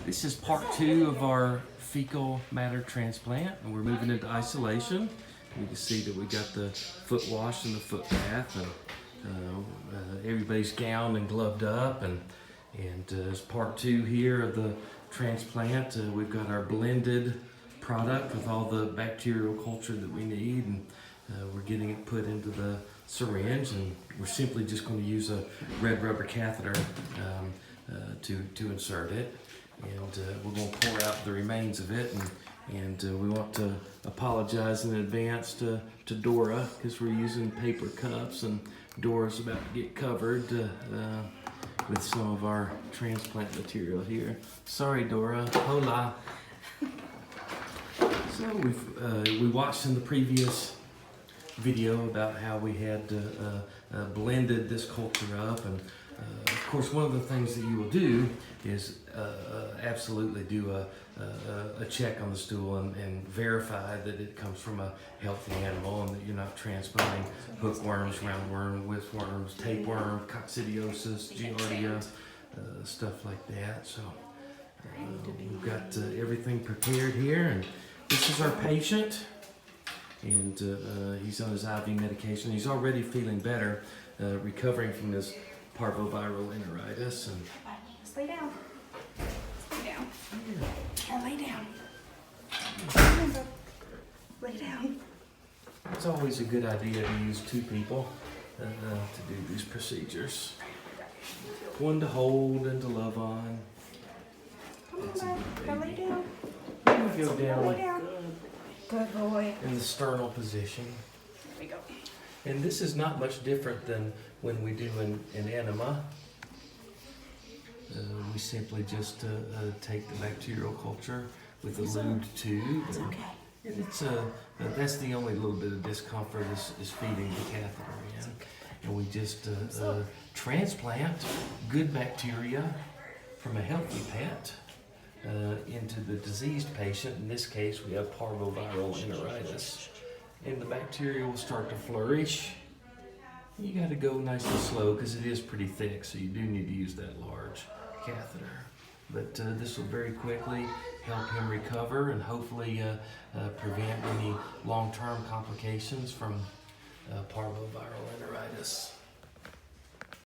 This is part 2 of our fecal matter transplant, and we're moving into isolation. You can see that we got the foot wash and the foot bath, and everybody's gowned and gloved up. And as part 2 here of the transplant, we've got our blended product with all the bacterial culture that we need, and we're getting it put into the syringe, and we're simply just going to use a red rubber catheter to insert it. And we're going to pour out the remains of it, and we want to apologize in advance to Dora, because we're using paper cups, and Dora's about to get covered with some of our transplant material here. Sorry, Dora. Hola. So we watched in the previous video about how we had blended this culture up, and of course one of the things that you will do is absolutely do a check on the stool and verify that it comes from a healthy animal, and that you're not transplanting hookworms, roundworm, whipworms, tapeworm, coccidiosis, giardia, stuff like that. So we've got everything prepared here, and this is our patient, and he's on his IV medication. He's already feeling better, recovering from this parvoviral enteritis. And just lay down. Lay down. Yeah. Or lay down. Lay down. It's always a good idea to use 2 people to do these procedures. One to hold and to love on. Come on, bud. Go lay down. You go down Lay down. Good boy. in the sternal position. There we go. And this is not much different than when we do an enema. We simply just take the bacterial culture with a lubed tube. It's okay. And it's that's the only little bit of discomfort is feeding the catheter in. And we just transplant good bacteria from a healthy pet into the diseased patient. In this case, we have parvoviral enteritis. And the bacteria will start to flourish. You got to go nice and slow because it is pretty thick, so you do need to use that large catheter. But this will very quickly help him recover and hopefully prevent any long-term complications from parvoviral enteritis.